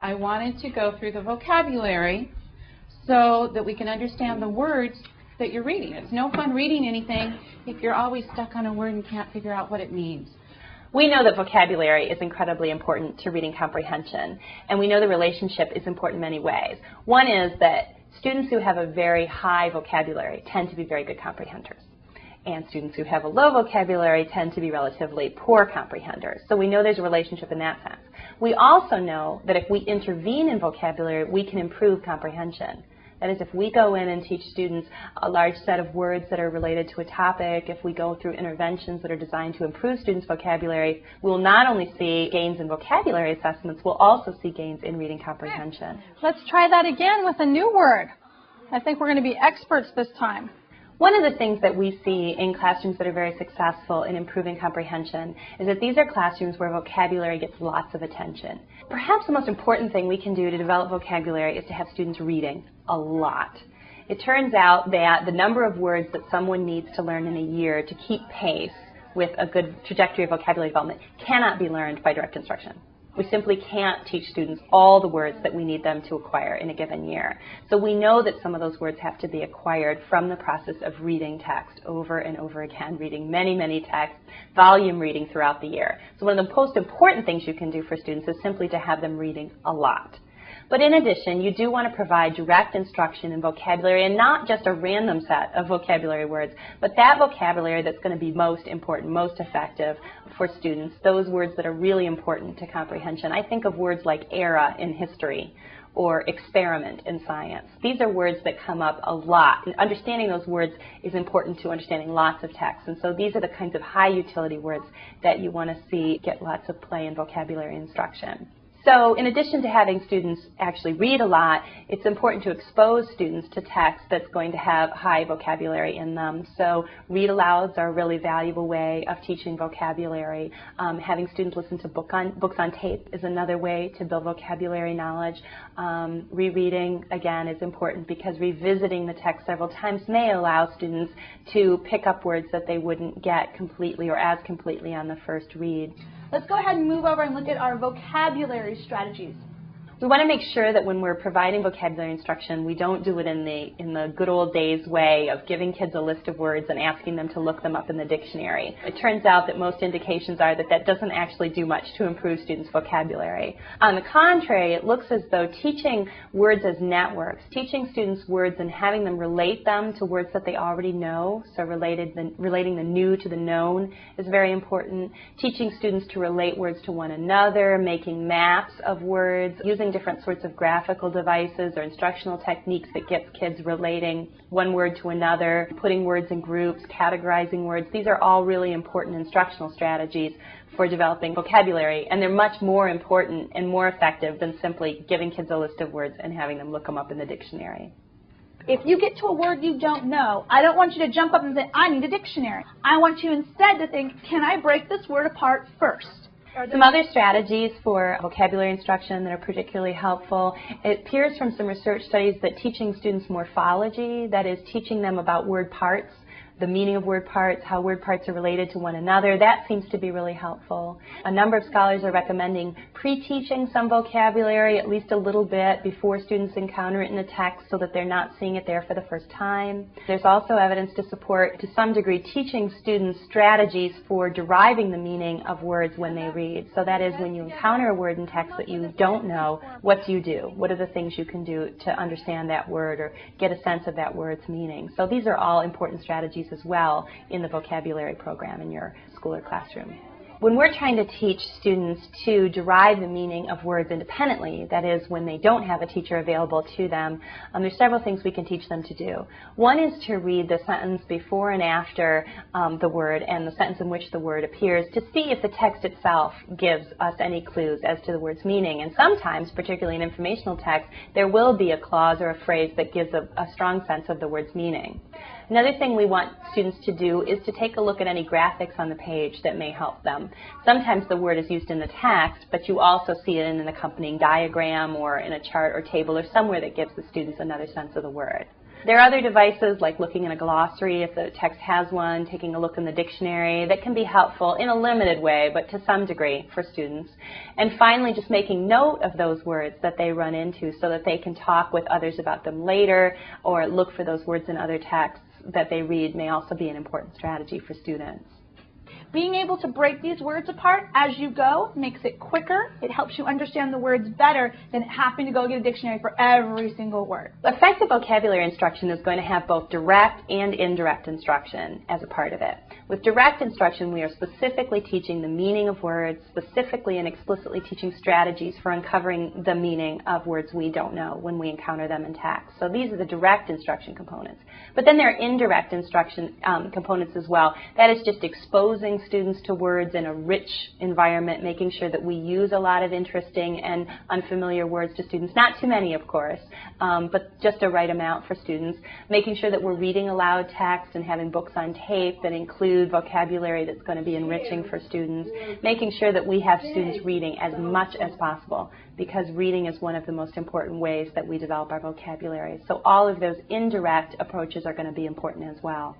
I wanted to go through the vocabulary so that we can understand the words that you're reading. It's no fun reading anything if you're always stuck on a word and can't figure out what it means. We know that vocabulary is incredibly important to reading comprehension, and we know the relationship is important in many ways. One is that students who have a very high vocabulary tend to be very good comprehenders, and students who have a low vocabulary tend to be relatively poor comprehenders. So we know there's a relationship in that sense. We also know that if we intervene in vocabulary, we can improve comprehension. That is, if we go in and teach students a large set of words that are related to a topic, if we go through interventions that are designed to improve students' vocabulary, we will not only see gains in vocabulary assessments, we'll also see gains in reading comprehension. Let's try that again with a new word. I think we're going to be experts this time. One of the things that we see in classrooms that are very successful in improving comprehension is that these are classrooms where vocabulary gets lots of attention. Perhaps the most important thing we can do to develop vocabulary is to have students reading a lot. It turns out that the number of words that someone needs to learn in a year to keep pace with a good trajectory of vocabulary development cannot be learned by direct instruction. We simply can't teach students all the words that we need them to acquire in a given year. So we know that some of those words have to be acquired from the process of reading text over and over again, reading many, many texts, volume reading throughout the year. So one of the most important things you can do for students is simply to have them reading a lot. But in addition, you do want to provide direct instruction in vocabulary, and not just a random set of vocabulary words, but that vocabulary that's going to be most important, most effective for students, those words that are really important to comprehension. I think of words like era in history or experiment in science. These are words that come up a lot, and understanding those words is important to understanding lots of text. And so these are the kinds of high utility words that you want to see get lots of play in vocabulary instruction. So in addition to having students actually read a lot, it's important to expose students to text that's going to have high vocabulary in them. So read alouds are a really valuable way of teaching vocabulary. Having students listen to books on tape is another way to build vocabulary knowledge. Rereading, again, is important because revisiting the text several times may allow students to pick up words that they wouldn't get completely or as completely on the first read. Let's go ahead and move over and look at our vocabulary strategies. We want to make sure that when we're providing vocabulary instruction, we don't do it in the good old days way of giving kids a list of words and asking them to look them up in the dictionary. It turns out that most indications are that that doesn't actually do much to improve students' vocabulary. On the contrary, it looks as though teaching words as networks, teaching students words and having them relate them to words that they already know, so relating the new to the known is very important. Teaching students to relate words to one another, making maps of words, using different sorts of graphical devices or instructional techniques that gets kids relating one word to another, putting words in groups, categorizing words. These are all really important instructional strategies for developing vocabulary, and they're much more important and more effective than simply giving kids a list of words and having them look them up in the dictionary. If you get to a word you don't know, I don't want you to jump up and say, I need a dictionary. I want you instead to think, can I break this word apart first? Some other strategies for vocabulary instruction that are particularly helpful. It appears from some research studies that teaching students morphology, that is teaching them about word parts, the meaning of word parts, how word parts are related to one another, that seems to be really helpful. A number of scholars are recommending pre-teaching some vocabulary, at least a little bit, before students encounter it in the text so that they're not seeing it there for the first time. There's also evidence to support, to some degree, teaching students strategies for deriving the meaning of words when they read. So that is, when you encounter a word in text that you don't know, what do you do? What are the things you can do to understand that word or get a sense of that word's meaning? So these are all important strategies as well in the vocabulary program in your school or classroom. When we're trying to teach students to derive the meaning of words independently, that is, when they don't have a teacher available to them, there's several things we can teach them to do. One is to read the sentence before and after the word and the sentence in which the word appears to see if the text itself gives us any clues as to the word's meaning. And sometimes, particularly in informational text, there will be a clause or a phrase that gives a strong sense of the word's meaning. Another thing we want students to do is to take a look at any graphics on the page that may help them. Sometimes the word is used in the text, but you also see it in an accompanying diagram or in a chart or table or somewhere that gives the students another sense of the word. There are other devices like looking in a glossary if the text has one, taking a look in the dictionary that can be helpful in a limited way, but to some degree for students. And finally, just making note of those words that they run into so that they can talk with others about them later or look for those words in other texts that they read may also be an important strategy for students. Being able to break these words apart as you go makes it quicker. It helps you understand the words better than having to go get a dictionary for every single word. Effective vocabulary instruction is going to have both direct and indirect instruction as a part of it. With direct instruction, we are specifically teaching the meaning of words, specifically and explicitly teaching strategies for uncovering the meaning of words we don't know when we encounter them in text. So these are the direct instruction components. But then there are indirect instruction components as well. That is just exposing students to words in a rich environment, making sure that we use a lot of interesting and unfamiliar words to students. Not too many, of course, but just a right amount for students. Making sure that we're reading aloud text and having books on tape that include vocabulary that's going to be enriching for students. Making sure that we have students reading as much as possible, because reading is one of the most important ways that we develop our vocabulary. So all of those indirect approaches are going to be important as well.